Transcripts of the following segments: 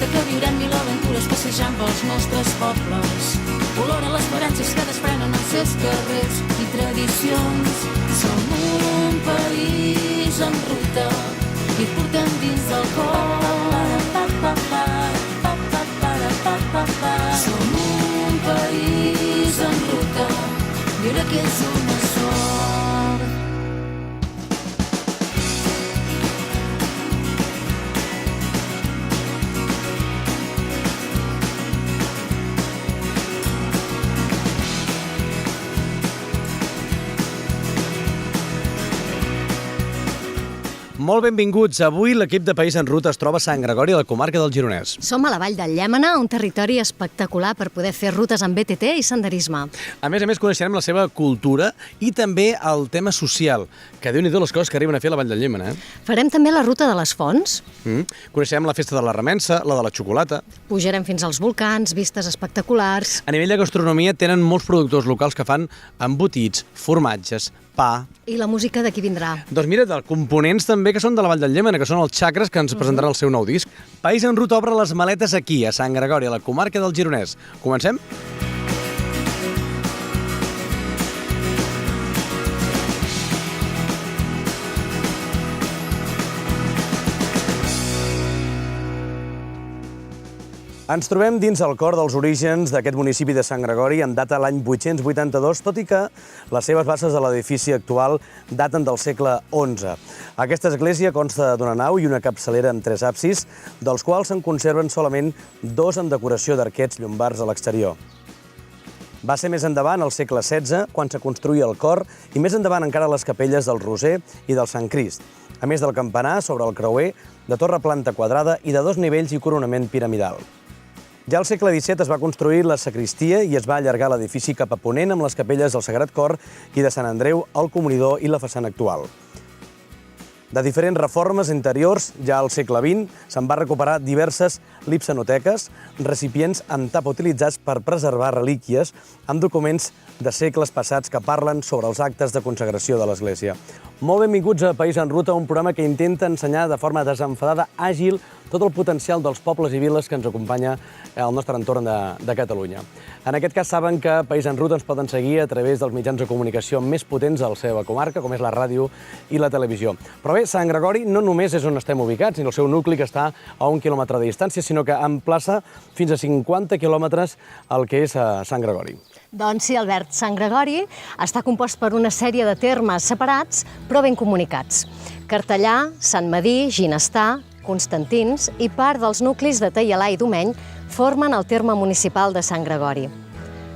Dissabte que viurem mil aventures passejant pels nostres pobles. Olor a les esperances que desprenen els seus carrers i tradicions. Som un país en ruta i portem dins del cor. Som un país en ruta, viure que és una sort. Molt benvinguts. Avui l'equip de País en Ruta es troba a Sant Gregori, a la comarca del Gironès. Som a la Vall del Llémena, un territori espectacular per poder fer rutes amb BTT i senderisme. A més, coneixerem la seva cultura i també el tema social, que Déu-n'hi-do les coses que arriben a fer a la Vall del Llémena. Farem també la ruta de les fonts. Coneixerem la festa de la remença, la de la xocolata. Pujarem fins als volcans, vistes espectaculars. A nivell de gastronomia tenen molts productors locals que fan embotits, formatges, pa. I la música d'aquí vindrà. Doncs mira, de components també que són de la Vall del Llémena, que són els Xacres, que ens presentaran el seu nou disc. País en Ruta obre les maletes aquí, a Sant Gregori, a la comarca del Gironès. Comencem? Ens trobem dins el cor dels orígens d'aquest municipi de Sant Gregori, en data l'any 882, tot i que les seves bases de l'edifici actual daten del segle XI. Aquesta església consta d'una nau i una capçalera amb 3 absis, dels quals se'n conserven solament 2 en decoració d'arquets llombards a l'exterior. Va ser més endavant, al segle XVI, quan se construïa el cor, i més endavant encara les capelles del Roser i del Sant Crist, a més del campanar sobre el creuer, de torre planta quadrada i de 2 nivells i coronament piramidal. Ja al segle XVII es va construir la sagristia i es va allargar l'edifici cap a ponent amb les capelles del Sagrat Cor i de Sant Andreu, el comunidor i la façana actual. De diferents reformes interiors, ja al segle XX, se'n va recuperar diverses lipsanoteques, recipients amb tapa utilitzats per preservar relíquies amb documents de segles passats que parlen sobre els actes de consagració de l'Església. Molt benvinguts a País en Ruta, un programa que intenta ensenyar de forma desenfadada, àgil, tot el potencial dels pobles i viles que ens acompanya al nostre entorn de Catalunya. En aquest cas saben que País en Ruta ens poden seguir a través dels mitjans de comunicació més potents de la seva comarca, com és la ràdio i la televisió. Però bé, Sant Gregori no només és on estem ubicats, ni el seu nucli que està a 1 quilòmetre de distància, sinó que emplaça fins a 50 quilòmetres el que és Sant Gregori. Doncs sí, Albert, Sant Gregori està compost per una sèrie de termes separats, però ben comunicats. Cartellà, Sant Medir, Ginestar, Constantins i part dels nuclis de Teialà i Domeny formen el terme municipal de Sant Gregori.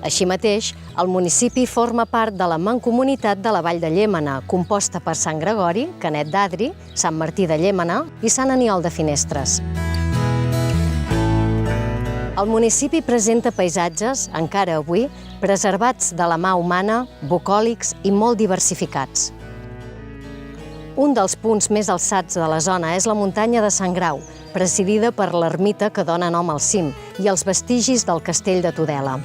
Així mateix, el municipi forma part de la mancomunitat de la Vall de Llémena, composta per Sant Gregori, Canet d'Adri, Sant Martí de Llémena i Sant Aniol de Finestres. El municipi presenta paisatges, encara avui, preservats de la mà humana, bucòlics i molt diversificats. Un dels punts més alçats de la zona és la muntanya de Sant Grau, presidida per l'ermita que dona nom al cim i els vestigis del castell de Tudela.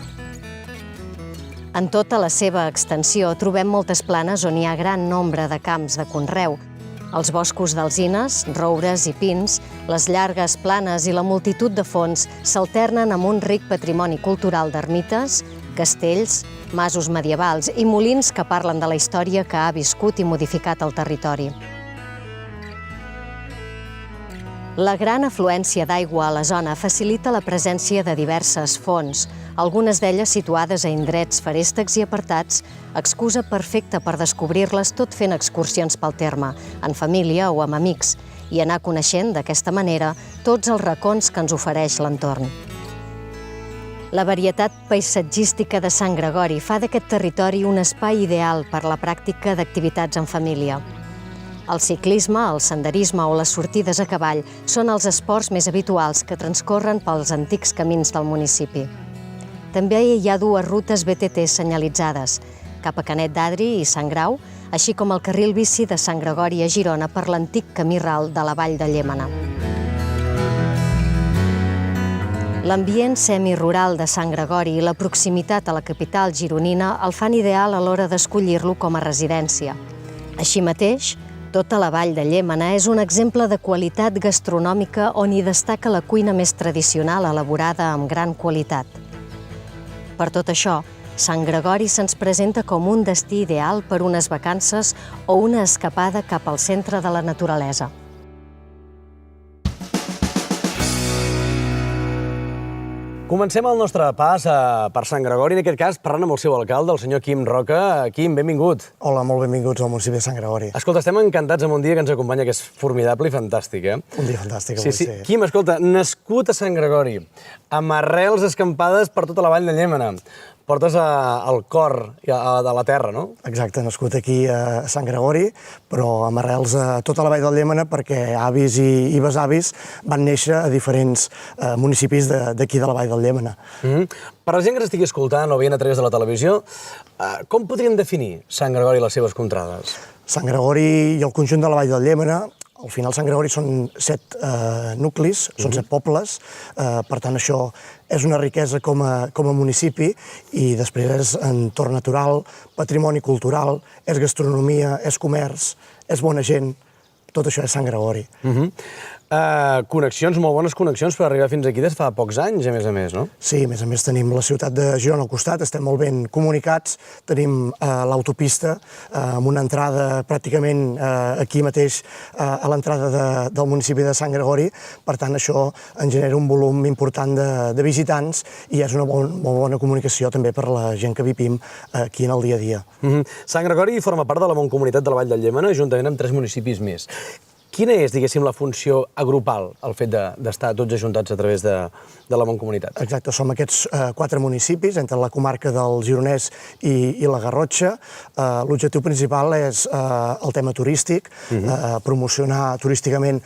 En tota la seva extensió trobem moltes planes on hi ha gran nombre de camps de conreu, els boscos d'alzines, roures i pins, les llargues planes i la multitud de fonts s'alternen amb un ric patrimoni cultural d'ermites, castells, masos medievals i molins que parlen de la història que ha viscut i modificat el territori. La gran afluència d'aigua a la zona facilita la presència de diverses fonts, algunes d'elles situades a indrets feréstecs i apartats, excusa perfecta per descobrir-les tot fent excursions pel terme, en família o amb amics, i anar coneixent d'aquesta manera tots els racons que ens ofereix l'entorn. La varietat paisatgística de Sant Gregori fa d'aquest territori un espai ideal per la pràctica d'activitats en família. El ciclisme, el senderisme o les sortides a cavall són els esports més habituals que transcorren pels antics camins del municipi. També hi ha 2 rutes BTT senyalitzades, cap a Canet d'Adri i Sant Grau, així com el carril bici de Sant Gregori a Girona per l'antic camí ral de la Vall de Llémena. L'ambient semirural de Sant Gregori i la proximitat a la capital gironina el fan ideal a l'hora d'escollir-lo com a residència. Així mateix, Tota la vall de Llémena és un exemple de qualitat gastronòmica on hi destaca la cuina més tradicional elaborada amb gran qualitat. Per tot això, Sant Gregori se'ns presenta com un destí ideal per unes vacances o una escapada cap al centre de la naturalesa. Comencem el nostre pas per Sant Gregori, en aquest cas parlant amb el seu alcalde, el senyor Quim Roca. Quim, benvingut. Hola, molt benvinguts al municipi de Sant Gregori. Escolta, estem encantats amb un dia que ens acompanya, que és formidable i fantàstic, eh? Un dia fantàstic, avui, sí. Quim, escolta, nascut a Sant Gregori, amb arrels escampades per tota la vall de Llémena, portes al cor de la terra, no? Exacte, nascut aquí a Sant Gregori, però amb arrels a tota la vall del Llémena perquè avis i besavis van néixer a diferents municipis d'aquí de la vall del Llémena. Per la gent que estigui escoltant o veient a través de la televisió, com podríem definir Sant Gregori i les seves contrades? Sant Gregori i el conjunt de la vall del Llémena, al final Sant Gregori són 7 nuclis, són 7 pobles, per tant això és una riquesa com a municipi i després és entorn natural, patrimoni cultural, és gastronomia, és comerç, és bona gent, tot això és Sant Gregori. Connexions, molt bones connexions per arribar fins aquí des fa pocs anys, a més, no? Sí, a més tenim la ciutat de Girona al costat, estem molt ben comunicats, tenim l'autopista amb una entrada pràcticament aquí mateix a l'entrada del municipi de Sant Gregori, per tant això ens genera un volum important de visitants i és una molt bona comunicació també per la gent que vivim aquí en el dia a dia. Sant Gregori forma part de la Mancomunitat de la Vall del Llémena, juntament amb 3 municipis més. Quina és, diguéssim, la funció agrupal, el fet d'estar tots ajuntats a través de la Mancomunitat? Exacte, som aquests 4 municipis entre la comarca del Gironès i la Garrotxa. L'objectiu principal és el tema turístic, promocionar turísticament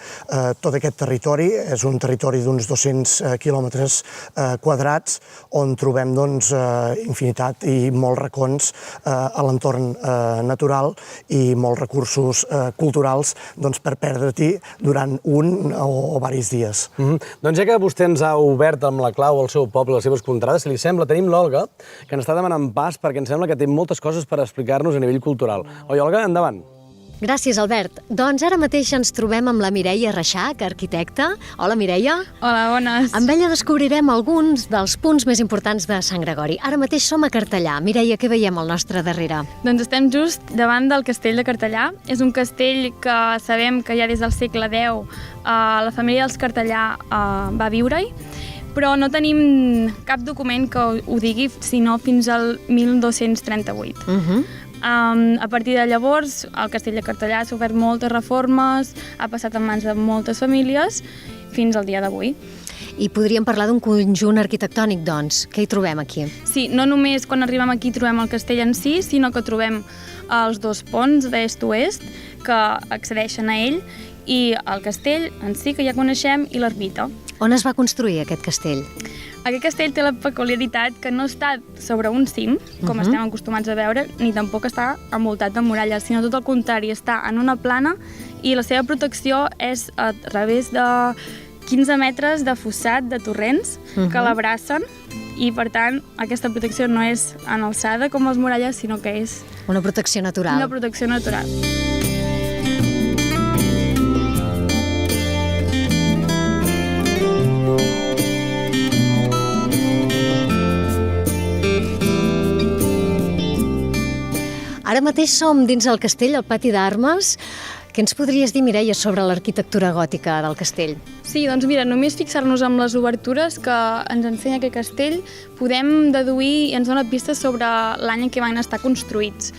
tot aquest territori. És un territori d'uns 200 quilòmetres quadrats on trobem infinitat i molts racons a l'entorn natural i molts recursos culturals per perdre-t'hi durant un o diversos dies. Doncs ja que vostè ens ha obert amb la clau al seu poble, les seves contrades, si li sembla, tenim l'Olga, que ens està demanant pas perquè em sembla que té moltes coses per explicar-nos a nivell cultural. Oi, Olga? Endavant. Gràcies, Albert. Doncs ara mateix ens trobem amb la Mireia Reixach, arquitecta. Hola, Mireia. Hola, bones. Amb ella descobrirem alguns dels punts més importants de Sant Gregori. Ara mateix som a Cartellà. Mireia, què veiem al nostre darrere? Doncs estem just davant del castell de Cartellà. És un castell que sabem que ja des del segle X la família dels Cartellà va viure-hi, però no tenim cap document que ho digui, sinó fins al 1238. A partir de llavors, el castell de Cartellà ha sofert moltes reformes, ha passat en mans de moltes famílies, fins al dia d'avui. I podríem parlar d'un conjunt arquitectònic, doncs. Què hi trobem aquí? Sí, no només quan arribem aquí trobem el castell en si, sinó que trobem els 2 ponts d'est-oest que accedeixen a ell, i el castell en si, que ja coneixem, i l'ermita. On es va construir aquest castell? Aquest castell té la peculiaritat que no està sobre un cim, com estem acostumats a veure, ni tampoc està envoltat de muralles, sinó tot el contrari, està en una plana i la seva protecció és a través de 15 metres de fossat de torrents que l'abracen i, per tant, aquesta protecció no és en alçada com les muralles, sinó que és una protecció natural. Una protecció natural. Ara mateix som dins el castell, al pati d'armes. Què ens podries dir, Mireia, sobre l'arquitectura gòtica del castell? Sí, doncs mira, només fixar-nos en les obertures que ens ensenya aquest castell podem deduir i ens dona pistes sobre l'any en què van estar construïts.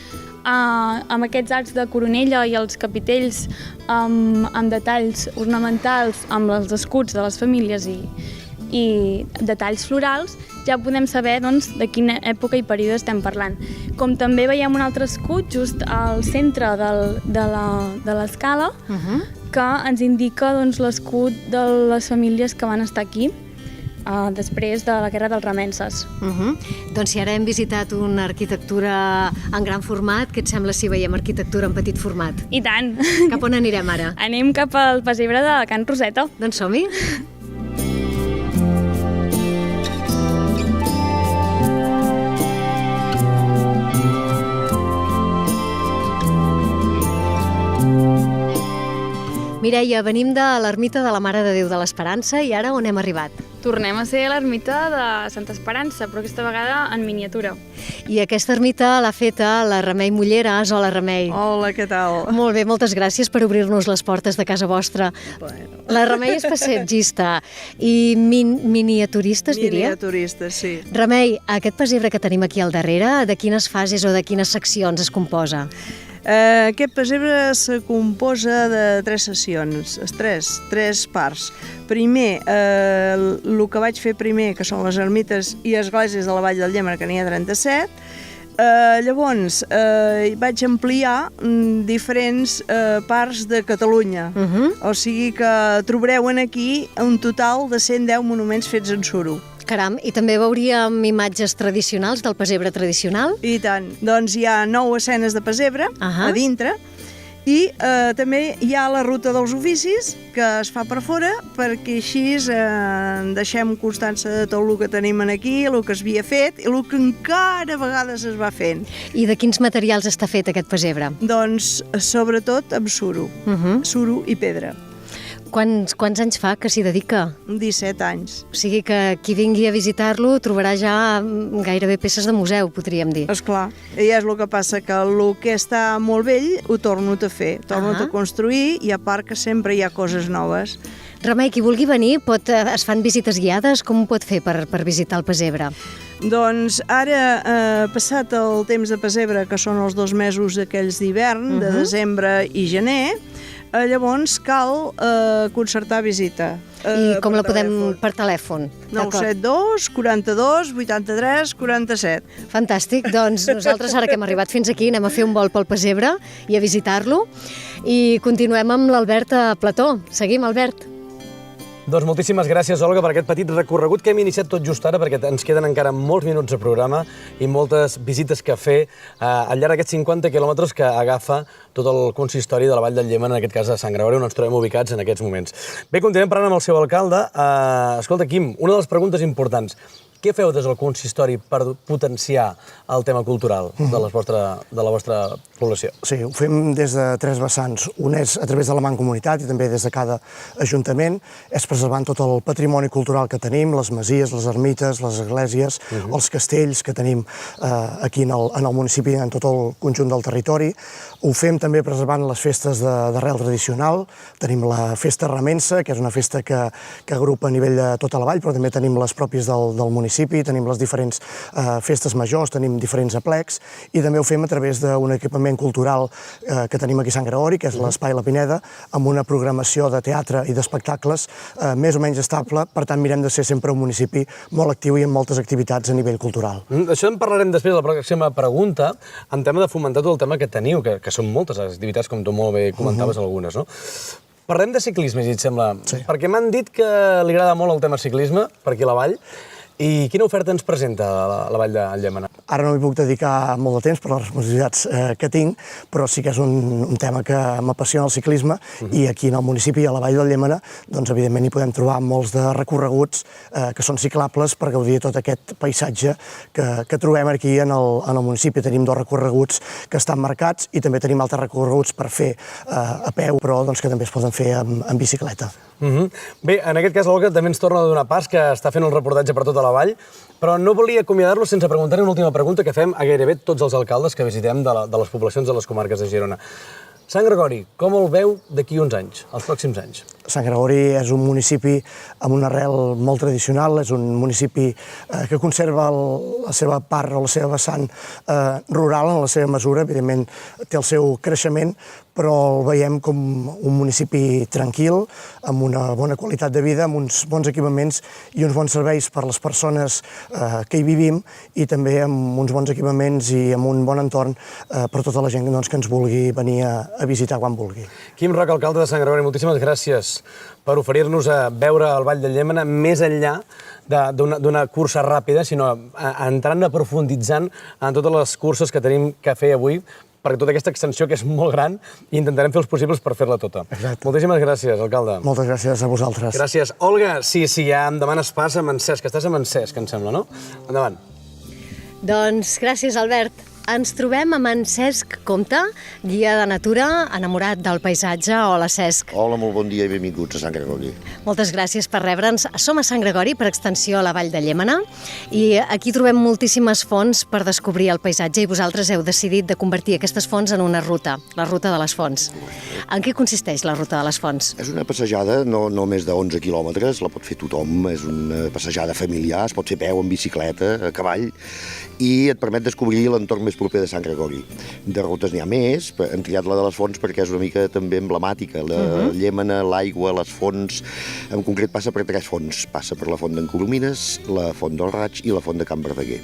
Amb aquests arcs de coronella i els capitells amb detalls ornamentals, amb els escuts de les famílies i detalls florals, ja podem saber de quina època i període estem parlant. Com també veiem un altre escut just al centre de l'escala que ens indica l'escut de les famílies que van estar aquí després de la Guerra dels Remences. Doncs si ara hem visitat una arquitectura en gran format, què et sembla si veiem arquitectura en petit format? I tant! Cap on anirem ara? Anem cap al pessebre de Can Roseta. Doncs som-hi! Mireia, venim de l'ermita de la Mare de Déu de l'Esperança i ara on hem arribat? Tornem a ser a l'ermita de Santa Esperança, però aquesta vegada en miniatura. I aquesta ermita l'ha feta la Remei Mulleres. Hola, Remei. Hola, què tal? Molt bé, moltes gràcies per obrir-nos les portes de casa vostra. Bueno. La Remei és passatgista i miniaturista, es diria? Miniaturista, sí. Remei, aquest pessebre que tenim aquí al darrere, de quines fases o de quines seccions es composa? Aquest pessebre se composa de 3 sessions, 3 parts. Primer, el que vaig fer primer, que són les ermites i esglésies de la Vall del Llémena, que n'hi ha 37. Llavors, vaig ampliar diferents parts de Catalunya. O sigui que trobareu aquí un total de 110 monuments fets en suro. Caram, i també veuríem imatges tradicionals del pessebre tradicional? I tant. Doncs hi ha 9 escenes de pessebre a dintre i també hi ha la ruta dels oficis que es fa per fora perquè així deixem constància de tot el que tenim aquí, el que es havia fet i el que encara a vegades es va fent. I de quins materials està fet aquest pessebre? Doncs sobretot amb suro, suro i pedra. Quants anys fa que s'hi dedica? 17 anys. O sigui que qui vingui a visitar-lo trobarà ja gairebé peces de museu, podríem dir. Esclar, i és el que passa, que el que està molt vell ho torno a fer, torno a construir i a part que sempre hi ha coses noves. Remei, qui vulgui venir, es fan visites guiades? Com ho pot fer per visitar el pessebre? Doncs ara, passat el temps de pessebre, que són els 2 mesos aquells d'hivern, de desembre i gener, llavors cal concertar visita. I com la podem per telèfon? 972 42 83 47. Fantàstic, doncs nosaltres ara que hem arribat fins aquí anem a fer un vol pel pessebre i a visitar-lo i continuem amb l'Albert a Plató. Seguim, Albert. Doncs moltíssimes gràcies, Olga, per aquest petit recorregut que hem iniciat tot just ara, perquè ens queden encara molts minuts de programa i moltes visites que fer al llarg d'aquests 50 quilòmetres que agafa tot el consistori de la Vall del Llémena, en aquest cas de Sant Gregori, on ens trobem ubicats en aquests moments. Bé, continuem parlant amb el seu alcalde. Escolta, Quim, una de les preguntes importants. Què feu des del consistori per potenciar el tema cultural de la vostra població? Sí, ho fem des de 3 vessants. Un és a través de la Mancomunitat i també des de cada ajuntament. És preservant tot el patrimoni cultural que tenim, les masies, les ermites, les esglésies, els castells que tenim aquí en el municipi, en tot el conjunt del territori. Ho fem també preservant les festes d'arrel tradicional. Tenim la festa remensa, que és una festa que agrupa a nivell de tota la vall, però també tenim les pròpies del municipi, tenim les diferents festes majors, tenim diferents aplecs, i també ho fem a través d'un equipament cultural que tenim aquí a Sant Gregori, que és l'Espai La Pineda, amb una programació de teatre i d'espectacles més o menys estable. Per tant, mirem de ser sempre un municipi molt actiu i amb moltes activitats a nivell cultural. Això en parlarem després de la pròxima pregunta, en tema de fomentar tot el tema que teniu, que són moltes les activitats, com tu molt bé comentaves algunes, no? Parlem de ciclisme, si et sembla, perquè m'han dit que li agrada molt el tema ciclisme, per aquí a la vall. I quina oferta ens presenta la Vall del Llémena? Ara no m'hi puc dedicar molt de temps per les responsabilitats que tinc, però sí que és un tema que m'apassiona el ciclisme, i aquí en el municipi, a la Vall del Llémena, doncs evidentment hi podem trobar molts de recorreguts que són ciclables per gaudir de tot aquest paisatge que trobem aquí en el municipi. Tenim 2 recorreguts que estan marcats i també tenim altres recorreguts per fer a peu, però que també es poden fer en bicicleta. Bé, en aquest cas l'Olga també ens torna a donar pas, que està fent un reportatge per tota la vall, però no volia acomiadar-lo sense preguntar-li una última pregunta que fem a gairebé tots els alcaldes que visitem de les poblacions de les comarques de Girona. Sant Gregori, com el veu d'aquí uns anys, els pròxims anys? Sant Gregori és un municipi amb una arrel molt tradicional, és un municipi que conserva la seva part o la seva vessant rural en la seva mesura, evidentment té el seu creixement, però el veiem com un municipi tranquil, amb una bona qualitat de vida, amb uns bons equipaments i uns bons serveis per a les persones que hi vivim, i també amb uns bons equipaments i amb un bon entorn per tota la gent que ens vulgui venir a visitar quan vulgui. Quim Roca, alcalde de Sant Gregori, moltíssimes gràcies per oferir-nos a veure el Vall del Llémena més enllà d'una cursa ràpida, sinó entrant, aprofunditzant en totes les curses que tenim que fer avui, perquè tota aquesta extensió que és molt gran, i intentarem fer els possibles per fer-la tota. Exacte. Moltíssimes gràcies, alcalde. Moltes gràcies a vosaltres. Gràcies. Olga, sí, ja em demanes pas amb en Cesc, que estàs amb en Cesc, em sembla, no? Endavant. Doncs gràcies, Albert. Ens trobem amb en Cesc Comte, guia de natura, enamorat del paisatge. Hola, Cesc. Hola, molt bon dia i benvinguts a Sant Gregori. Moltes gràcies per rebre'ns. Som a Sant Gregori, per extensió a la Vall de Llémena, i aquí trobem moltíssimes fonts per descobrir el paisatge i vosaltres heu decidit de convertir aquestes fonts en una ruta, la Ruta de les Fonts. En què consisteix la Ruta de les Fonts? És una passejada no més de 11 quilòmetres, la pot fer tothom, és una passejada familiar, es pot fer a peu, en bicicleta, a cavall, i et permet descobrir l'entorn més proper de Sant Gregori. De rutes n'hi ha més, hem triat la de les fonts perquè és una mica també emblemàtica. La Llémena, l'aigua, les fonts, en concret passa per 3 fonts. Passa per la font d'en Coromines, la font del Raig i la font de Can Verdaguer.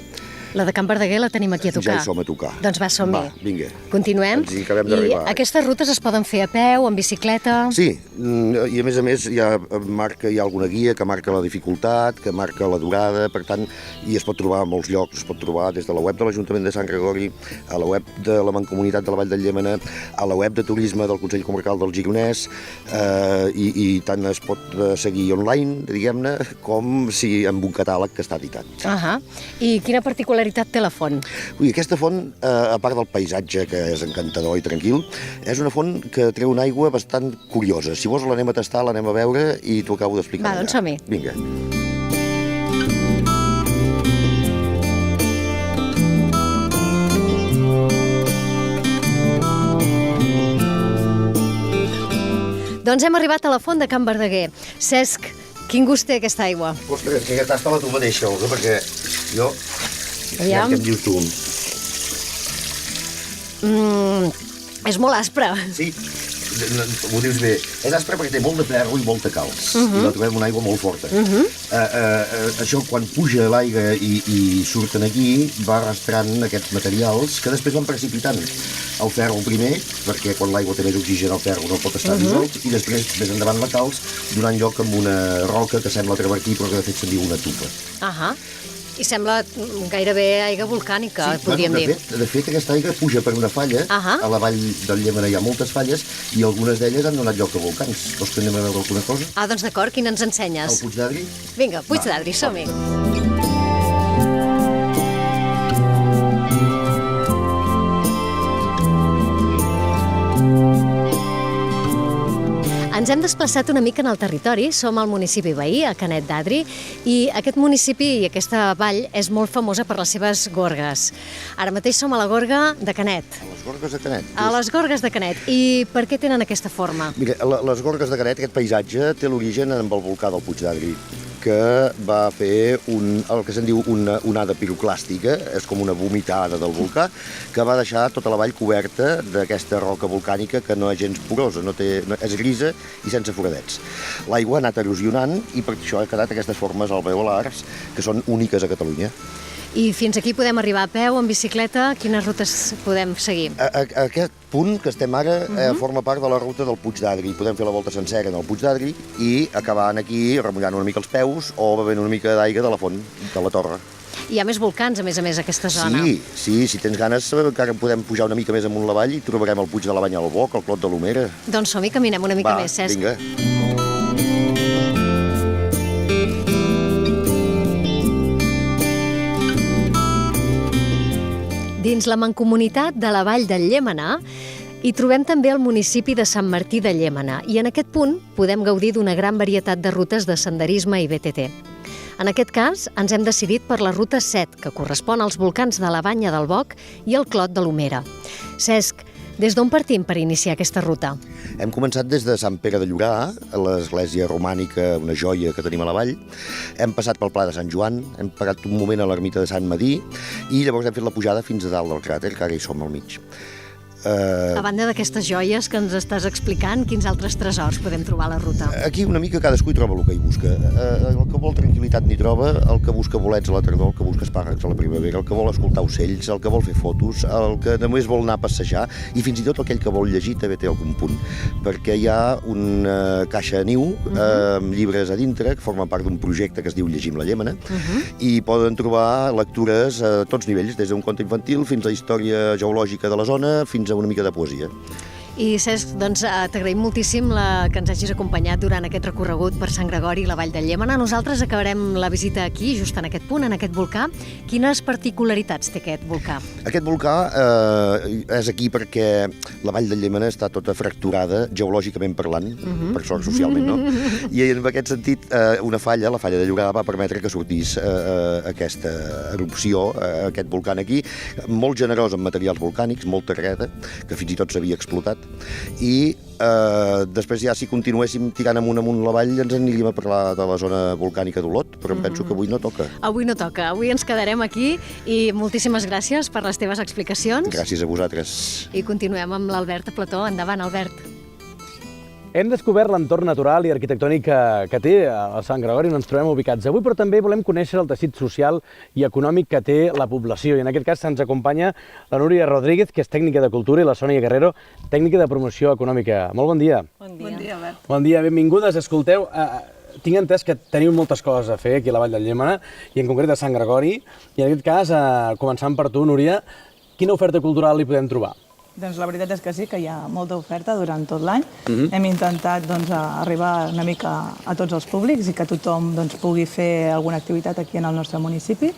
La de Can Verdaguer la tenim aquí a tocar. Ja hi som a tocar. Doncs va, som-hi. Va, vinga. Continuem. Ens hi acabem d'arribar. I aquestes rutes es poden fer a peu, en bicicleta... Sí, i a més hi ha alguna guia que marca la dificultat, que marca la durada, per tant, i es pot trobar a molts llocs, es pot trobar des de la web de l'Ajuntament de Sant Gregori, a la web de la Mancomunitat de la Vall de Llémena, a la web de Turisme del Consell Comarcal del Gironès, i tant es pot seguir online, diguem-ne, com si amb un catàleg que està editat. I quina particularitat té la font? Aquesta font, a part del paisatge, que és encantador i tranquil, és una font que treu una aigua bastant curiosa. Si vols l'anem a tastar, l'anem a veure i t'ho acabo d'explicar. Va, doncs som-hi. Vinga. Doncs hem arribat a la font de Can Verdaguer. Cesc, quin gust té aquesta aigua? Ostres, que tasta-la tu mateixa, Olga, perquè jo... Aviam. Què em dius tu? És molt aspre. Sí, ho dius bé. És aspre perquè té molt de ferro i molta calç. I la trobem una aigua molt forta. Això, quan puja l'aigua i surten aquí, va arrastrant aquests materials que després van precipitant. El ferro primer, perquè quan l'aigua té més oxigen el ferro no pot estar dissolt, i després, més endavant la calç, donant lloc amb una roca que sembla travertí però que de fet se'n diu una tufa. I sembla gairebé aigua volcànica, podríem dir. De fet, aquesta aigua puja per una falla. A la vall del Llémena hi ha moltes falles i algunes d'elles han donat lloc a volcans. Vols que anem a veure alguna cosa? Doncs d'acord, quina ens ensenyes? El Puig d'Adri? Vinga, Puig d'Adri, som-hi. Ens hem desplaçat una mica en el territori, som al municipi veí, a Canet d'Adri, i aquest municipi i aquesta vall és molt famosa per les seves gorgues. Ara mateix som a la gorga de Canet. A les gorgues de Canet. A les gorgues de Canet. I per què tenen aquesta forma? Mira, les gorgues de Canet, aquest paisatge, té l'origen amb el volcà del Puig d'Adri, que va fer el que se'n diu una onada piroclàstica, és com una vomitada del volcà, que va deixar tota la vall coberta d'aquesta roca volcànica que no és gens porosa, és grisa i sense foradets. L'aigua ha anat erosionant i per això ha quedat aquestes formes alveolars que són úniques a Catalunya. I fins aquí podem arribar a peu, en bicicleta? Quines rutes podem seguir? Aquest punt que estem ara forma part de la ruta del Puig d'Adri. Podem fer la volta sencera en el Puig d'Adri i acabant aquí remullant una mica els peus o bevent una mica d'aigua de la font, de la torre. Hi ha més volcans, a més, aquesta zona. Sí, si tens ganes encara podem pujar una mica més amunt la vall i trobarem el Puig de la Banya al Boc, el Clot de l'Omera. Doncs som-hi, caminem una mica més, Cesc. Vinga. Dins la mancomunitat de la Vall del Llémena hi trobem també el municipi de Sant Martí de Llémena i en aquest punt podem gaudir d'una gran varietat de rutes de senderisme i BTT. En aquest cas, ens hem decidit per la ruta 7, que correspon als volcans de la Banya del Boc i el Clot de l'Omera. Cesc, des d'on partim per iniciar aquesta ruta? Hem començat des de Sant Pere de Llorà, l'església romànica, una joia que tenim a la vall. Hem passat pel Pla de Sant Joan, hem parat un moment a l'ermita de Sant Madí i llavors hem fet la pujada fins a dalt del cràter, que ara hi som al mig. A banda d'aquestes joies que ens estàs explicant, quins altres tresors podem trobar a la ruta? Aquí una mica cadascú hi troba el que hi busca. El que vol tranquil·litat n'hi troba, el que busca bolets a la tardor, el que busca espàrrecs a la primavera, el que vol escoltar ocells, el que vol fer fotos, el que només vol anar a passejar i fins i tot aquell que vol llegir també té algun punt, perquè hi ha una caixa a niu amb llibres a dintre que formen part d'un projecte que es diu Llegim la Llémena i poden trobar lectures a tots nivells, des d'un conte infantil fins a la història geològica de la zona fins a una mica de poesia. I Cesc, doncs t'agraïm moltíssim que ens hagis acompanyat durant aquest recorregut per Sant Gregori i la Vall de Llémena. Nosaltres acabarem la visita aquí, just en aquest punt, en aquest volcà. Quines particularitats té aquest volcà? Aquest volcà és aquí perquè la Vall de Llémena està tota fracturada, geològicament parlant, per sort socialment, no? I en aquest sentit, una falla, la falla de Llorada, va permetre que sortís aquesta erupció, aquest volcà aquí, molt generós en materials volcànics, molta reda, que fins i tot s'havia explotat, i després ja si continuéssim tirant amunt la vall ens aniríem a parlar de la zona volcànica d'Olot, però em penso que avui no toca. Avui no toca, avui ens quedarem aquí i moltíssimes gràcies per les teves explicacions. Gràcies a vosaltres. I continuem amb l'Albert Plató. Endavant, Albert. Hem descobert l'entorn natural i arquitectònic que té a Sant Gregori, on ens trobem ubicats avui, però també volem conèixer el teixit social i econòmic que té la població. I en aquest cas ens acompanya la Núria Rodríguez, que és tècnica de cultura, i la Sònia Guerrero, tècnica de promoció econòmica. Molt bon dia. Bon dia, Albert. Bon dia, benvingudes. Escolteu, tinc entès que teniu moltes coses a fer aquí a la Vall del Llémena, i en concret a Sant Gregori, i en aquest cas, començant per tu, Núria, quina oferta cultural hi podem trobar? Doncs la veritat és que sí, que hi ha molta oferta durant tot l'any. Hem intentat arribar una mica a tots els públics i que tothom pugui fer alguna activitat aquí en el nostre municipi.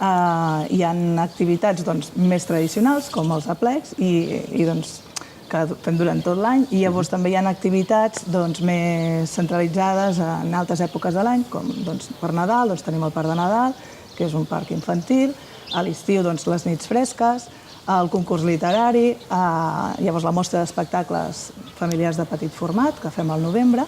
Hi ha activitats més tradicionals, com els aplecs, que fem durant tot l'any, i llavors també hi ha activitats més centralitzades en altres èpoques de l'any, com per Nadal tenim el Parc de Nadal, que és un parc infantil, a l'estiu les nits fresques, el concurs literari, llavors la mostra d'espectacles familiars de petit format, que fem al novembre,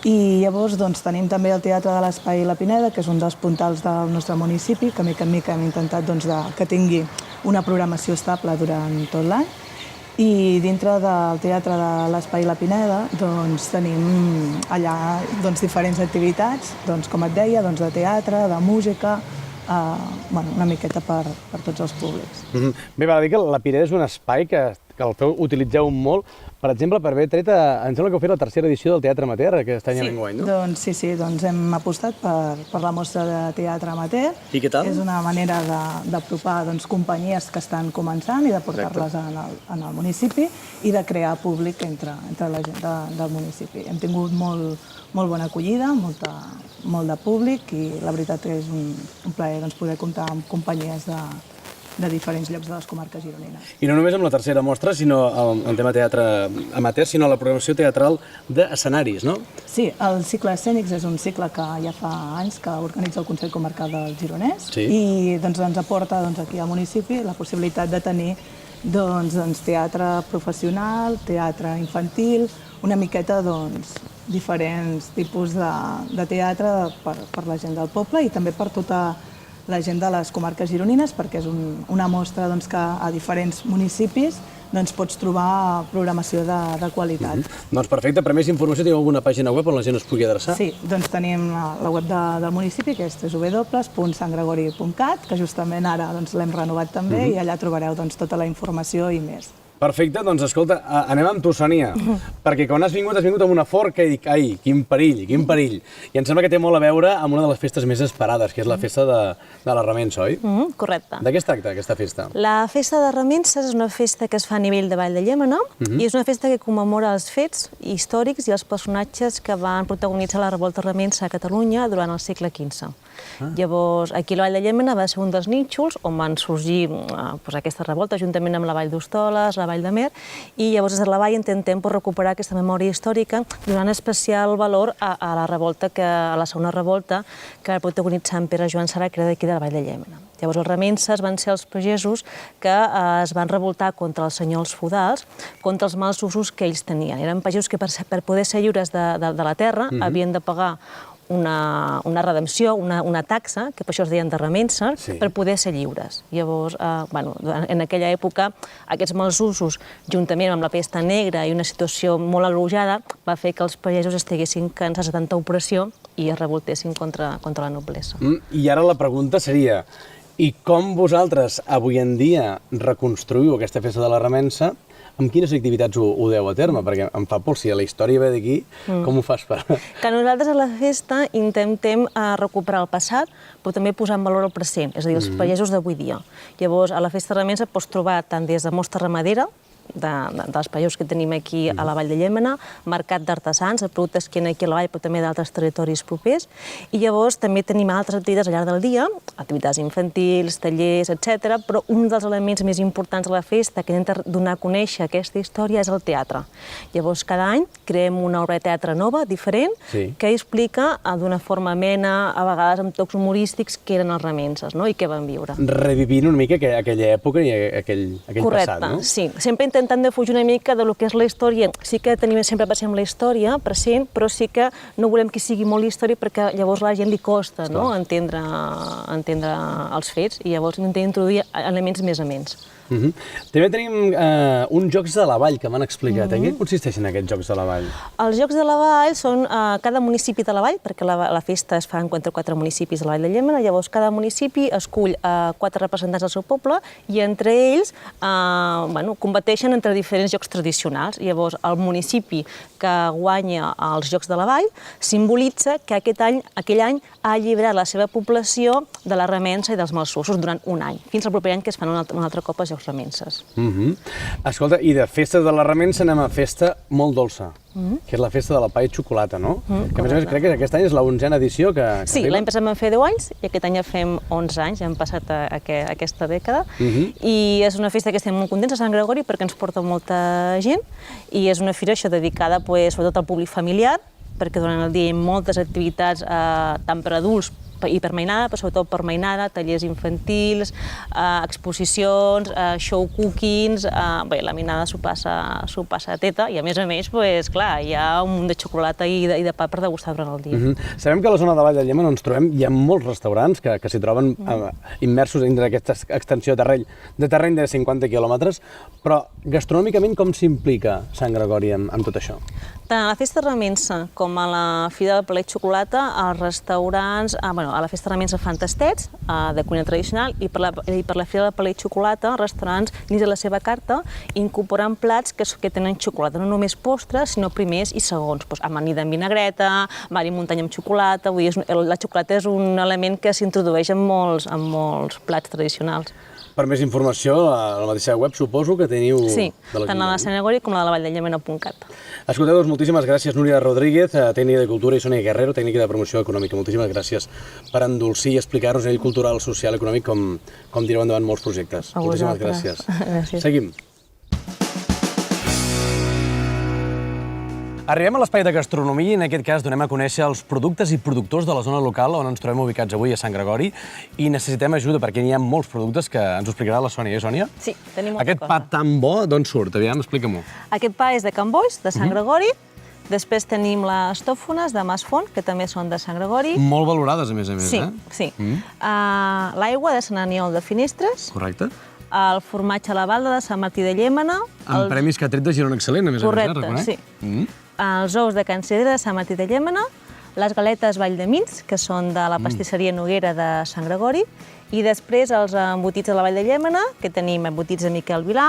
i llavors tenim també el Teatre de l'Espai La Pineda, que és un dels puntals del nostre municipi, que mica en mica hem intentat que tingui una programació estable durant tot l'any. I dintre del Teatre de l'Espai La Pineda tenim allà diferents activitats, com et deia, de teatre, de música, una miqueta per tots els públics. Bé, val a dir que la Pineda és un espai que el utilitzeu molt, per exemple, per haver tret, em sembla que heu fet la tercera edició del Teatre Amateur aquest any a l'enguany, no? Sí, hem apostat per la mostra de teatre amateur. I què tal? És una manera d'apropar companyies que estan començant i de portar-les en el municipi i de crear públic entre la gent del municipi. Hem tingut molt bona acollida, molt de públic, i la veritat és un plaer poder comptar amb companyies de diferents llocs de les comarques gironines. I no només amb la tercera mostra, sinó en tema teatre amateur, sinó la programació teatral d'escenaris, no? Sí, el cicle Escènics és un cicle que ja fa anys que organitza el Consell Comarcal del Gironès, i ens aporta aquí al municipi la possibilitat de tenir teatre professional, teatre infantil, una miqueta diferents tipus de teatre per la gent del poble i també per tota la gent de les comarques gironines, perquè és una mostra que a diferents municipis pots trobar programació de qualitat. Doncs perfecte, per més informació teniu alguna pàgina web on la gent es pugui adreçar? Sí, tenim la web del municipi, que és www.santgregori.cat, que justament ara l'hem renovat també, i allà trobareu tota la informació i més. Perfecte, doncs escolta, anem amb tu, Sònia, perquè quan has vingut amb una forca i dic, ai, quin perill, quin perill. I em sembla que té molt a veure amb una de les festes més esperades, que és la festa de la remença, oi? Correcte. De què es tracta, aquesta festa? La festa de remences és una festa que es fa a nivell de Vall de Llémena i és una festa que commemora els fets històrics i els personatges que van protagonitzar la revolta remença a Catalunya durant el segle XV. Llavors, aquí a la Vall de Llémena va ser un dels nínxols on van sorgir aquesta revolta, juntament amb la Vall d'Hostoles, la Vall de Mer, i llavors des de la Vall intentem recuperar aquesta memòria històrica, donant especial valor a la revolta, a la segona revolta que va protagonitzar en Pere Joan Sara, que era d'aquí de la Vall de Llémena. Llavors, els remences van ser els pagesos que es van revoltar contra els senyors feudals, contra els mals usos que ells tenien. Eren pagesos que per poder ser lliures de la terra havien de pagar una redempció, una taxa, que per això es deien de remences, per poder ser lliures. Llavors, en aquella època, aquests mals usos, juntament amb la pesta negra i una situació molt agreujada, va fer que els pagesos estiguessin cansats de tanta opressió i es revoltessin contra la noblesa. I ara la pregunta seria, i com vosaltres avui en dia reconstruïu aquesta festa de la remença? Amb quines activitats ho deu a terme? Perquè em fa por, si la història ve d'aquí, com ho fas per... Que nosaltres a la festa intentem recuperar el passat, però també posar en valor el present, és a dir, els pagesos d'avui dia. Llavors, a la festa de remença pots trobar tant des de mostra ramadera, dels països que tenim aquí a la Vall de Llémena, mercat d'artesans, de productes que hi ha aquí a la vall, però també d'altres territoris propers. I llavors també tenim altres activitats al llarg del dia, activitats infantils, tallers, etc. Però un dels elements més importants de la festa que intenta donar a conèixer aquesta història és el teatre. Llavors, cada any creem una obra de teatre nova, diferent, que explica d'una forma amena, a vegades amb tocs humorístics, què eren els remenses, no? I què van viure. Revivint una mica aquella època i aquell passat, no? Correcte, sí. Sempre intentant de fugir una mica de lo que és la història. Sí que tenim sempre present la història, present, però sí que no volem que sigui molt història perquè llavors a la gent li costa, no?, entendre els fets, i llavors intentem introduir elements més amens. També tenim uns Jocs de la Vall que m'han explicat. En què consisteixen aquests Jocs de la Vall? Els Jocs de la Vall són cada municipi de la Vall, perquè la festa es fa entre 4 municipis de la Vall de Llémena, llavors cada municipi escull 4 representants del seu poble i entre ells competeixen entre diferents jocs tradicionals. Llavors el municipi que guanya els Jocs de la Vall simbolitza que aquell any ha alliberat la seva població de la remença i dels malsussos durant un any, fins al proper any que es fan un altre cop els Jocs Remenses. Escolta, i de festa de la remença anem a festa molt dolça, que és la festa de la pa i xocolata, no? Que a més crec que aquest any és la 11a edició que sí, l'any passat vam fer 10 anys i aquest any ja fem 11 anys, ja hem passat aquesta dècada, i és una festa que estem molt contents a Sant Gregori perquè ens porta molta gent i és una fira dedicada sobretot al públic familiar, perquè durant el dia hi ha moltes activitats tant per adults i per mainada, però sobretot per mainada, tallers infantils, exposicions, show cookings, bé, la mainada s'ho passa a teta i a més, clar, hi ha un munt de xocolata i de pa per degustar durant el dia. Sabem que a la zona de Vall de Llémena on ens trobem hi ha molts restaurants que s'hi troben immersos dins d'aquesta extensió de terreny de 50 quilòmetres, però gastronòmicament com s'implica Sant Gregori amb tot això? Tant a la Festa Remença com a la Fira del Palet Xocolata, els restaurants, a la Festa Remença fan tastets de cuina tradicional i per la Fira del Palet Xocolata, els restaurants, dins de la seva carta, incorporen plats que tenen xocolata, no només postres, sinó primers i segons, amanida amb vinagreta, mar i muntanya amb xocolata, vull dir, la xocolata és un element que s'introdueix en molts plats tradicionals. Per més informació, a la mateixa web suposo que teniu... Sí, tant a la Sant Gregori com a la de valldelllemena.cat. Escolteu, moltíssimes gràcies, Núria Rodríguez, tècnica de cultura, i Sònia Guerrero, tècnica de promoció econòmica. Moltíssimes gràcies per endolcir i explicar-nos a nivell cultural, social, econòmic, com tireu endavant molts projectes. Moltíssimes gràcies. Seguim. Arribem a l'espai de gastronomia i en aquest cas donem a conèixer els productes i productors de la zona local on ens trobem ubicats avui a Sant Gregori i necessitem ajuda perquè hi ha molts productes que ens ho explicarà la Sònia, Sònia? Sí, tenim molta cosa. Aquest pa tan bo, d'on surt? Aviam, explica-m'ho. Aquest pa és de Can Boix, de Sant Gregori. Després tenim les tòfones de Mas Font, que també són de Sant Gregori. Molt valorades, a més, sí, eh? Sí. L'aigua de Sant Aniol de Finestres. Correcte. El formatge a la Balda de Sant Martí de Llémena. Amb premis que ha tret de Girona Excel·lent, a més, correcte, sí. Els ous de Can Cedre de Sant Martí de Llémena, les galetes Vall de Mins, que són de la pastisseria Noguera de Sant Gregori, i després els embotits de la Vall de Llémena, que tenim embotits de Miquel Vilà,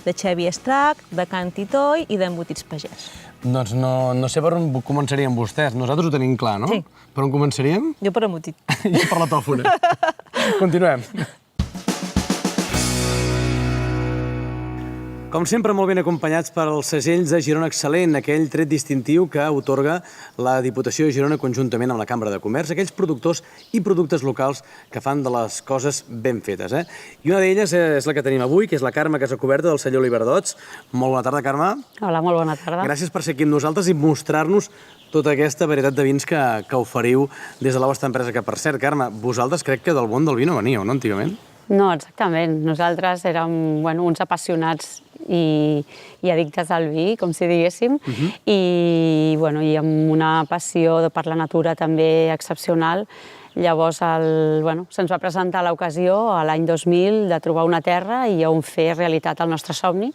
de Xevi Estrac, de Can Titoi i d'embotits Pagès. Doncs no sé per on començaríem vostès. Nosaltres ho tenim clar, no? Sí. Per on començaríem? Jo per embotit. Jo per la tòfona. Continuem. Com sempre, molt ben acompanyats pels segells de Girona Excel·lent, aquell tret distintiu que atorga la Diputació de Girona conjuntament amb la Cambra de Comerç, aquells productors i productes locals que fan de les coses ben fetes. I una d'elles és la que tenim avui, que és la Carme Casacoberta del celler Oliverdots. Molt bona tarda, Carme. Hola, molt bona tarda. Gràcies per ser aquí amb nosaltres i mostrar-nos tota aquesta varietat de vins que oferiu des de la vostra empresa, que per cert, Carme, vosaltres crec que del món del vi no veníeu, no, antigament? No, exactament. Nosaltres érem uns apassionats i addictes al vi, com si diguéssim, i amb una passió per la natura també excepcional. Llavors se'ns va presentar l'ocasió l'any 2000 de trobar una terra i on fer realitat el nostre somni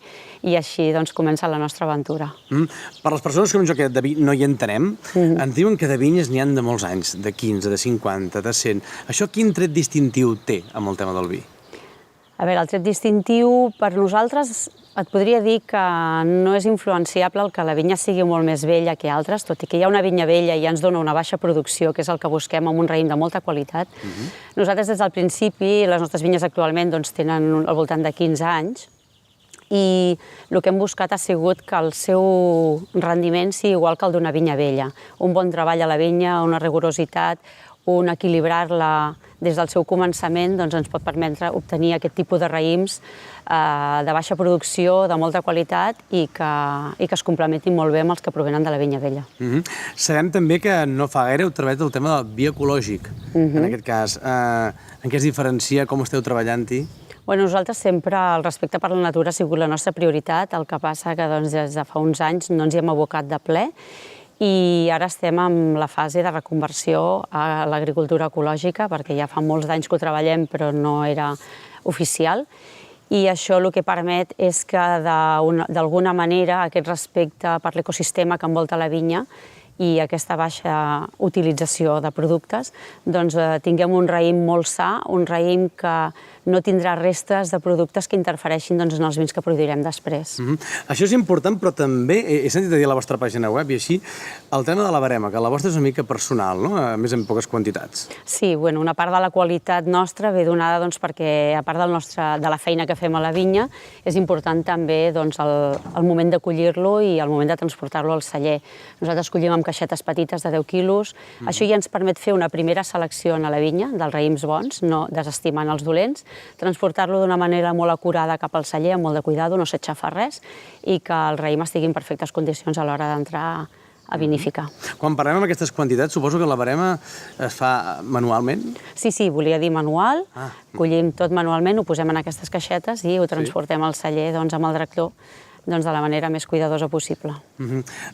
i així comença la nostra aventura. Per les persones com jo que de vi no hi entenem, ens diuen que de vinyes n'hi ha de molts anys, de 15, de 50, de 100. Això quin tret distintiu té amb el tema del vi? A veure, el tret distintiu per nosaltres et podria dir que no és influenciable el que la vinya sigui molt més vella que altres, tot i que hi ha una vinya vella i ja ens dona una baixa producció, que és el que busquem amb un raïm de molta qualitat. Nosaltres des del principi, les nostres vinyes actualment tenen al voltant de 15 anys, i el que hem buscat ha sigut que el seu rendiment sigui igual que el d'una vinya vella. Un bon treball a la vinya, una rigorositat, un equilibrar-la des del seu començament ens pot permetre obtenir aquest tipus de raïms de baixa producció, de molta qualitat i que es complementin molt bé amb els que provenen de la vinya vella. Sabem també que no fa gaire heu treballat el tema del bioecològic, en aquest cas. En què es diferencia, com esteu treballant-hi? Nosaltres sempre el respecte per la natura ha sigut la nostra prioritat, el que passa que des de fa uns anys no ens hi hem abocat de ple i ara estem en la fase de reconversió a l'agricultura ecològica, perquè ja fa molts d'anys que ho treballem però no era oficial, i això el que permet és que d'alguna manera aquest respecte per l'ecosistema que envolta la vinya i aquesta baixa utilització de productes, tinguem un raïm molt sa, un raïm que no tindrà restes de productes que interfereixin en els vins que produirem després. Això és important, però també he sentit a dir a la vostra pàgina web i així el tema de la barema, que la vostra és una mica personal, no? A més en poques quantitats. Sí, una part de la qualitat nostra ve donada perquè, a part de la feina que fem a la vinya, és important també el moment de collir-lo i el moment de transportar-lo al celler. Nosaltres collim amb caixetes petites de 10 quilos. Això ja ens permet fer una primera selecció a la vinya dels raïms bons, no desestimant els dolents, transportar-lo d'una manera molt acurada cap al celler, amb molt de cuidado, no s'aixafa res, i que el raïm estigui en perfectes condicions a l'hora d'entrar a vinificar. Quan parlem amb aquestes quantitats, suposo que la barema es fa manualment? Sí, volia dir manual. Collim tot manualment, ho posem en aquestes caixetes i ho transportem al celler amb el tractor de la manera més cuidadosa possible.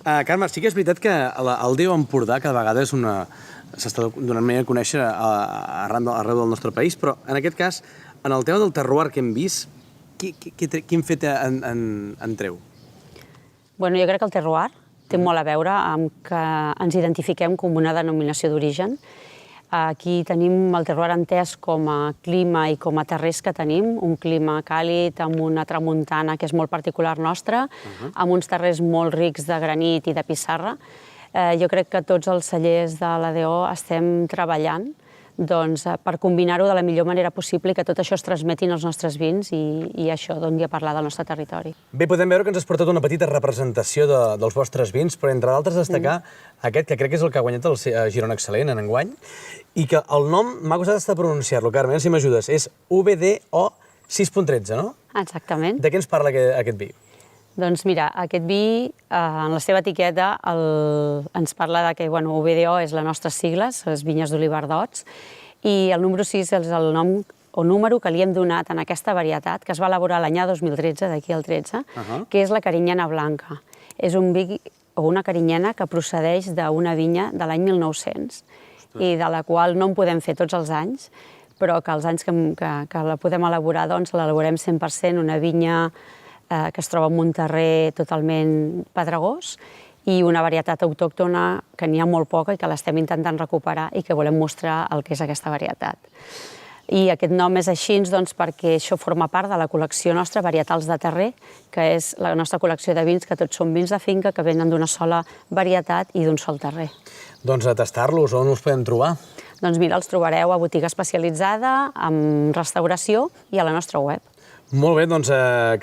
Carme, sí que és veritat que el DO Empordà cada vegada s'està donant més a conèixer arreu del nostre país, però en aquest cas, en el tema del terroir que hem vist, quin fet en treu? Jo crec que el terroir té molt a veure amb que ens identifiquem com una denominació d'origen. Aquí tenim el terroir entès com a clima i com a terrers que tenim, un clima càlid, amb una tramuntana que és molt particular nostra, amb uns terrers molt rics de granit i de pissarra. Jo crec que tots els cellers de l'ADO estem treballant per combinar-ho de la millor manera possible i que tot això es transmeti als nostres vins i això doni a parlar del nostre territori. Bé, podem veure que ens has portat una petita representació dels vostres vins, però entre d'altres destacar aquest, que crec que és el que ha guanyat el Girona Excel·lent en enguany, i que el nom m'ha costat estar pronunciar-lo, Carme, si m'ajudes, és VDO 6.13, no? Exactament. De què ens parla aquest vi? Doncs mira, aquest vi, en la seva etiqueta, ens parla que VDO és les nostres sigles, les vinyes d'Olivar d'Ots, i el número 6 és el nom o número que li hem donat en aquesta varietat, que es va elaborar l'any 2013, d'aquí al 13, que és la Carinyena Blanca. És un vi o una carinyena que procedeix d'una vinya de l'any 1900 i de la qual no en podem fer tots els anys, però que els anys que la podem elaborar, l'elaborem 100%, una vinya que es troba en un terrer totalment pedregós i una varietat autòctona que n'hi ha molt poca i que l'estem intentant recuperar i que volem mostrar el que és aquesta varietat. I aquest nom és així perquè això forma part de la col·lecció nostra Varietals de Terrer, que és la nostra col·lecció de vins, que tots són vins de finca que venen d'una sola varietat i d'un sol terrer. Doncs a tastar-los, on us podem trobar? Doncs mira, els trobareu a botiga especialitzada, en restauració i a la nostra web. Molt bé, doncs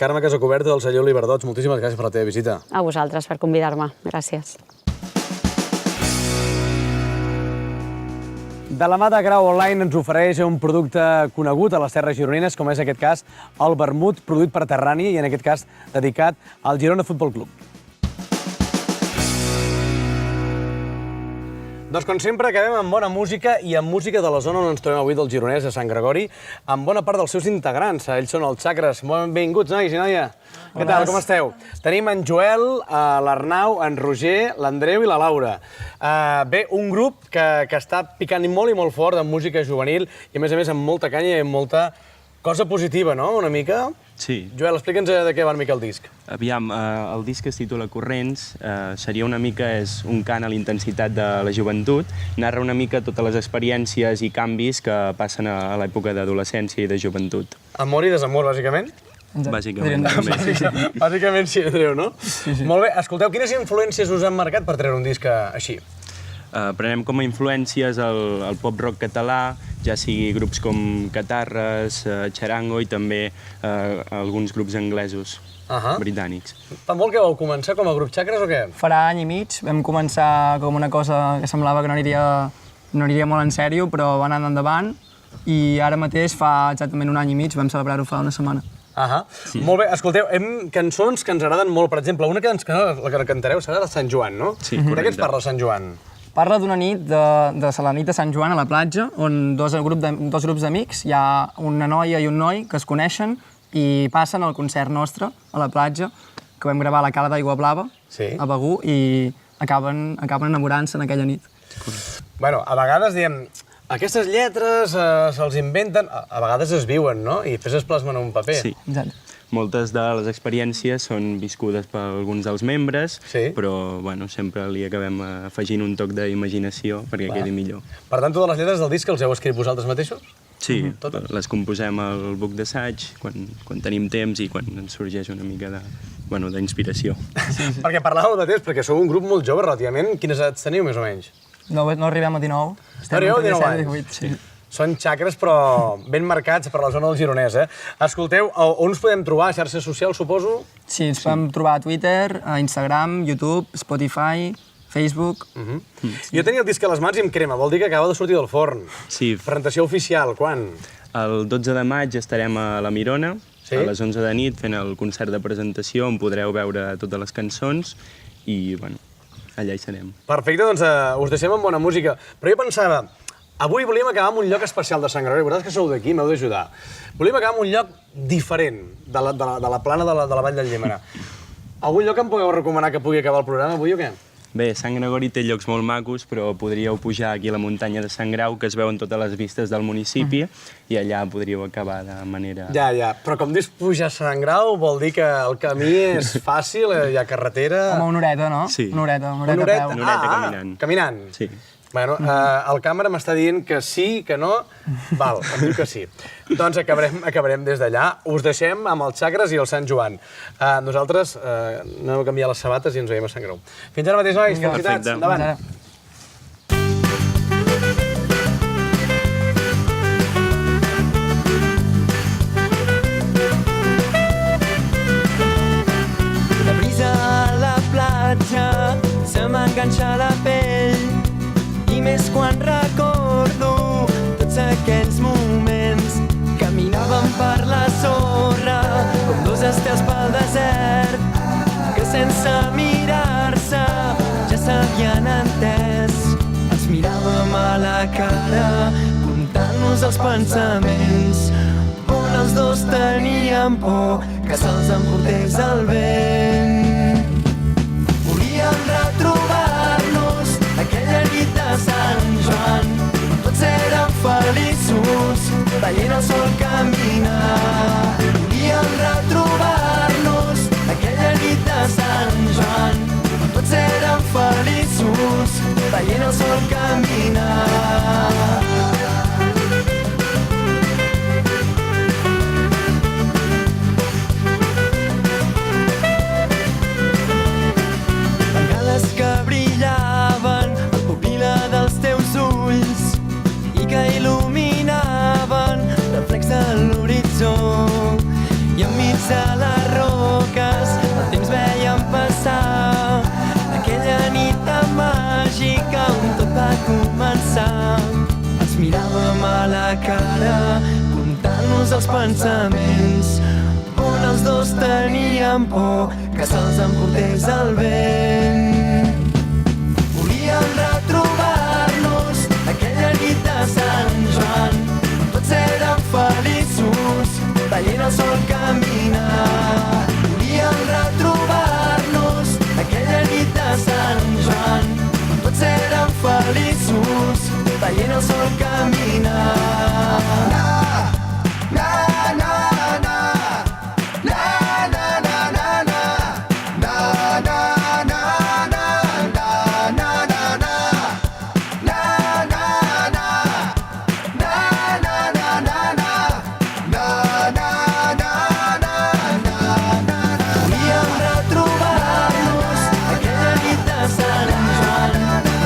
Carme Casacuberta del celler Olivar d'Ots, moltíssimes gràcies per la teva visita. A vosaltres per convidar-me. Gràcies. De la mà de Grau Online ens ofereix un producte conegut a les terres gironines, com és aquest cas el vermut produït per Terrani i en aquest cas dedicat al Girona Futbol Club. Doncs com sempre acabem amb bona música i amb música de la zona on ens trobem avui del Gironès, a Sant Gregori, amb bona part dels seus integrants. Ells són els Xacres. Benvinguts, nois i noia. Què tal, com esteu? Tenim en Joel, l'Arnau, en Roger, l'Andreu i la Laura. Bé, un grup que està picant molt i molt fort en música juvenil i a més amb molta canya i amb molta cosa positiva, no?, una mica? Sí. Joel, explica'ns de què va una mica el disc. Aviam, el disc es titula Corrents, seria una mica, és un cant a la intensitat de la joventut, narra una mica totes les experiències i canvis que passen a l'època d'adolescència i de joventut. Amor i desamor, bàsicament? Bàsicament, també. Bàsicament sí, Andreu, no? Molt bé, escolteu, quines influències us han marcat per treure un disc així? prenem com a influències el pop-rock català, ja sigui grups com Catarres, Charango i també alguns grups anglesos, britànics. Fa molt que vau començar com a grup Xacres o què? Farà any i mig, vam començar com una cosa que semblava que no aniria molt en sèrio, però va anar endavant i ara mateix fa exactament un any i mig, vam celebrar-ho fa una setmana. Sí. Molt bé, escolteu, hem cançons que ens agraden molt, per exemple, una la que cantareu serà de Sant Joan, no? Sí, correcte. De què ens correcte. parla Sant Joan? Parla d'una nit, de la nit de Sant Joan a la platja, on dos grups d'amics, hi ha una noia i un noi que es coneixen i passen al concert nostre a la platja, que vam gravar a la Cala d'Aigua Blava, a Begur, i acaben enamorant-se en aquella nit. Bueno, a vegades diem, aquestes lletres se'ls inventen, a vegades es viuen, no? I després es plasmen en un paper. Sí. Moltes de les experiències són viscudes per alguns dels membres, però bueno, sempre li acabem afegint un toc d'imaginació perquè quedi millor. Per tant, totes les lletres del disc els heu escrit vosaltres mateixos? Sí, les composem al buc d'assaig, quan tenim temps i quan ens sorgeix una mica d'inspiració. Perquè parlàveu de temps, perquè sou un grup molt jove relativament. Quines edats teniu, més o menys? No arribem a 19. No arribeu a 19 anys? Són xacres, però ben marcats per la zona del Gironès, Escolteu, on us podem trobar? A xarxes socials, suposo? Sí, ens podem trobar a Twitter, a Instagram, YouTube, Spotify, Facebook... Jo tenia el disc a les mans i em crema, vol dir que acaba de sortir del forn. Sí. Presentació oficial, quan? El 12 de maig estarem a la Mirona, a les 11 de nit, fent el concert de presentació, on podreu veure totes les cançons i, bueno, allà hi serem. Perfecte, doncs us deixem amb bona música. Però jo pensava, avui volíem acabar en un lloc especial de Sant Gregori. Vosaltres que sou d'aquí, m'heu d'ajudar. Volíem acabar en un lloc diferent de la plana de la Vall del Llémena. Algun lloc em podeu recomanar que pugui acabar el programa avui o què? Bé, Sant Gregori té llocs molt macos, però podríeu pujar aquí a la muntanya de Sant Grau, que es veuen totes les vistes del municipi, i allà podríeu acabar de manera... Ja, però com dius pujar a Sant Grau, vol dir que el camí és fàcil, hi ha carretera... Home, una horeta, no? Sí. Una horeta a peu. Una horeta caminant. Caminant? Sí. Bueno, el càmera m'està dient que sí, que no... Val, em diu que sí. Doncs acabarem des d'allà. Us deixem amb els xacres i el Sant Joan. Nosaltres anem a canviar les sabates i ens veiem a Sant Grau. Fins ara mateix, nois. Felicitats. Endavant. La brisa a la platja se m'enganxa a la pell i més quan recordo tots aquells moments. Caminàvem per la sorra com dos estels pel desert que sense mirar-se ja s'havien entès. Ens miràvem a la cara comptant-nos els pensaments on els dos teníem por que se'ls emportés el vent. Volíem retrobar-nos aquella nit de Sant Joan, tots érem feliços, veient el sol caminar. Volíem retrobar-nos aquella nit de Sant Joan, tots érem feliços, veient el sol caminar. Que brillaven el pupil·la dels teus ulls i que il·luminaven reflex de l'horitzó. I enmig de les roques el temps veiem passar aquella nit tan màgica on tot va començar. Ens miràvem a la cara comptant-nos els pensaments on els dos teníem por que se'ls emportés el vent. Volíem retrobar-nos aquella nit de Sant Joan, tots érem feliços, veient el sol caminar. Volíem retrobar-nos aquella nit de Sant Joan, tots érem feliços, veient el sol caminar.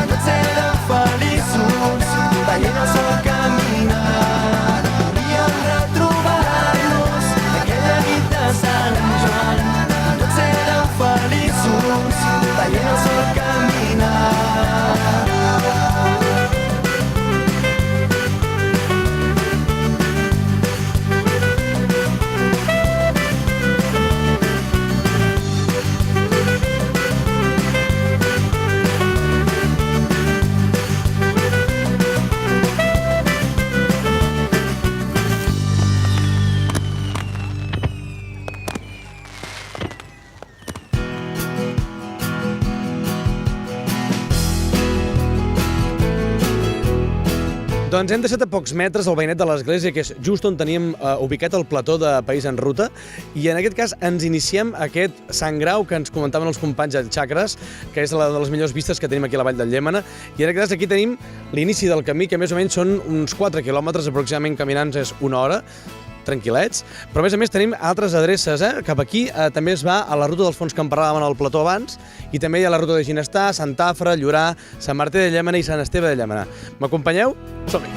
Tots érem Doncs hem deixat a pocs metres el veïnet de l'església, que és just on teníem ubicat el plató de País en Ruta, i en aquest cas ens iniciem aquest Sant Grau que ens comentaven els companys de Xacres, que és una de les millors vistes que tenim aquí a la Vall del Llémena, i en aquest cas aquí tenim l'inici del camí, que més o menys són uns 4 quilòmetres, aproximadament caminant és una hora, tranquil·lets, però a més tenim altres adreces, cap aquí també es va a la ruta dels Fons que en parlàvem al plató abans, i també hi ha la ruta de Ginestar, Sant Afra, Llorà, Sant Martí de Llémena i Sant Esteve de Llémena. M'acompanyeu? Som-hi!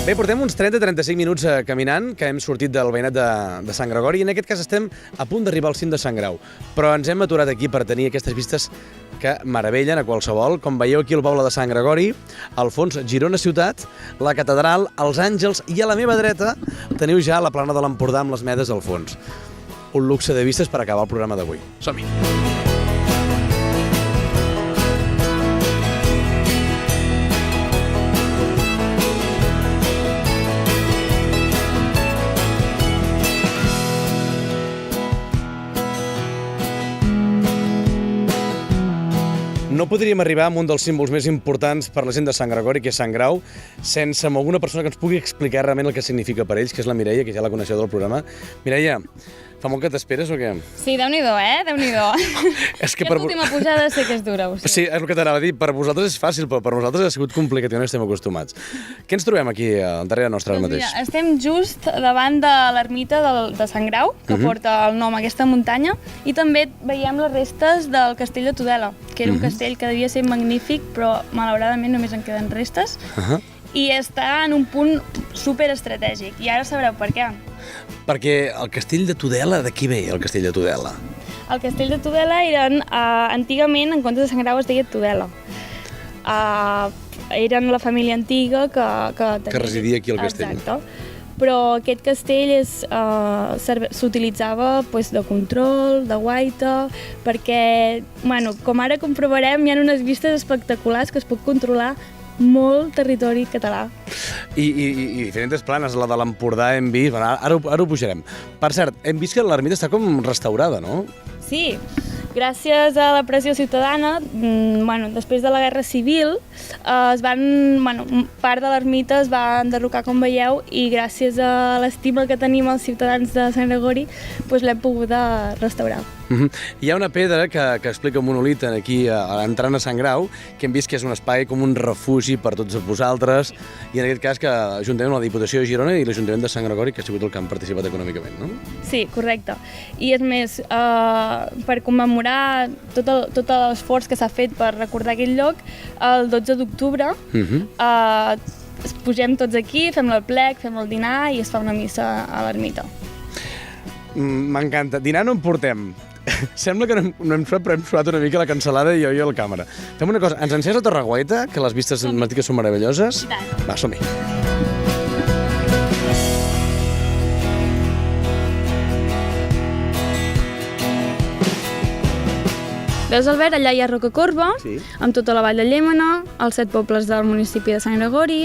Bé, portem uns 30-35 minuts caminant, que hem sortit del veïnet de Sant Gregori, i en aquest cas estem a punt d'arribar al cim de Sant Grau. Però ens hem aturat aquí per tenir aquestes vistes que meravellen a qualsevol. Com veieu aquí el poble de Sant Gregori, al fons Girona ciutat, la catedral, els àngels, i a la meva dreta teniu ja la plana de l'Empordà amb les Medes al fons. Un luxe de vistes per acabar el programa d'avui. Som-hi! No podríem arribar a un dels símbols més importants per la gent de Sant Gregori, que és Sant Grau, sense alguna persona que ens pugui explicar realment el que significa per ells, que és la Mireia, que ja la coneixeu del programa. Mireia, fa molt que t'esperes o què? Sí, Déu-n'hi-do, Déu-n'hi-do. És que Aquesta última pujada sé que és dura. Sí, és el que t'anava a dir. Per vosaltres és fàcil, però per nosaltres ha sigut complicat, que no estem acostumats. Què ens trobem aquí darrere nostre ara mateix? Mira, estem just davant de l'ermita de Sant Grau, que porta el nom a aquesta muntanya, i també veiem les restes del castell de Tudela, que era un castell que devia ser magnífic, però malauradament només en queden restes, i està en un punt superestratègic, i ara sabreu per què. Perquè el castell de Tudela, de qui ve el castell de Tudela? El castell de Tudela eren, antigament, en comptes de Sant Grau es deia Tudela. Eren la família antiga que residia aquí al castell. Exacte. Però aquest castell s'utilitzava de control, de guaita, perquè, com ara comprovarem, hi ha unes vistes espectaculars que es pot controlar molt territori català. I diferents planes, la de l'Empordà hem vist, ara ho pujarem. Per cert, hem vist que l'ermita està com restaurada, no? Sí, gràcies a la pressió ciutadana, després de la Guerra Civil, part de l'ermita es va enderrocar, com veieu, i gràcies a l'estima que tenim els ciutadans de Sant Gregori, l'hem pogut restaurar. Hi ha una pedra que explica un monòlit aquí entrant a Sant Grau, que hem vist que és un espai com un refugi per tots vosaltres, i en aquest cas que juntament amb la Diputació de Girona i l'Ajuntament de Sant Gregori, que ha sigut el que han participat econòmicament, no? Sí, correcte. I és més, per commemorar tot l'esforç que s'ha fet per recordar aquell lloc, el 12 d'octubre pugem tots aquí, fem el plec, fem el dinar i es fa una missa a l'ermita. M'encanta. Dinar no en portem. Sembla que no hem suat, però hem suat una mica la cansalada i jo i el càmera. Fem una cosa, ens encés la Torre Guaita, que les vistes màtiques són meravelloses. Va, som-hi. Veus, Albert, allà hi ha Rocacorba, amb tota la Vall de Llémena, els 7 pobles del municipi de Sant Gregori.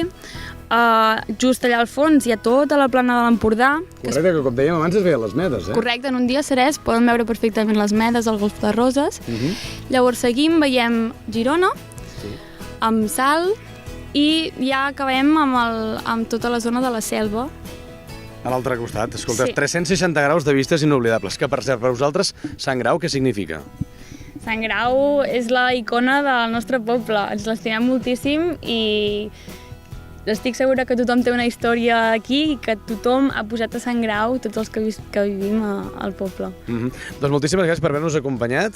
Just allà al fons hi ha tota la plana de l'Empordà. Correcte, que com dèiem abans es veien les Medes, Correcte, en un dia serè es poden veure perfectament les Medes, el Golf de Roses. Llavors seguim, veiem Girona, amb Salt, i ja acabem amb tota la zona de la Selva. A l'altre costat, escolta, 360 graus de vistes inoblidables, que per cert, per vosaltres, Sant Grau, què significa? Sant Grau és la icona del nostre poble, ens l'estimem moltíssim i estic segura que tothom té una història aquí i que tothom ha posat a Sant Grau, tots els que vivim al poble. Doncs moltíssimes gràcies per haver-nos acompanyat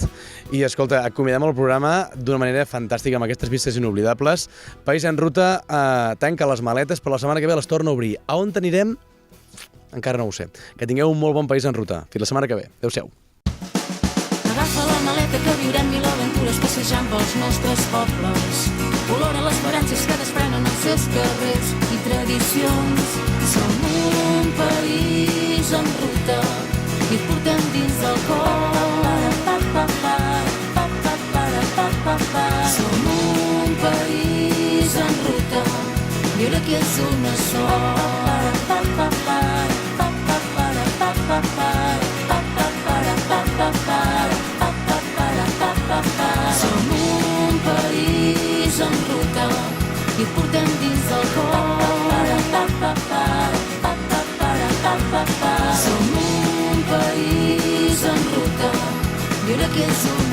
i, escolta, acomiadem el programa d'una manera fantàstica amb aquestes vistes inoblidables. País en Ruta tanca les maletes, però la setmana que ve les torna a obrir. A on anirem? Encara no ho sé. Que tingueu un molt bon País en Ruta. Fins la setmana que ve. Adéu-siau. Agafa la maleta que viurem mil aventures passejant pels nostres pobles. Olora les esperances que desprenen els seus carrers i tradicions. Som un país en ruta i portem dins del cor una Som un país en ruta i portem dins del cor. Som un país en ruta i ara que és una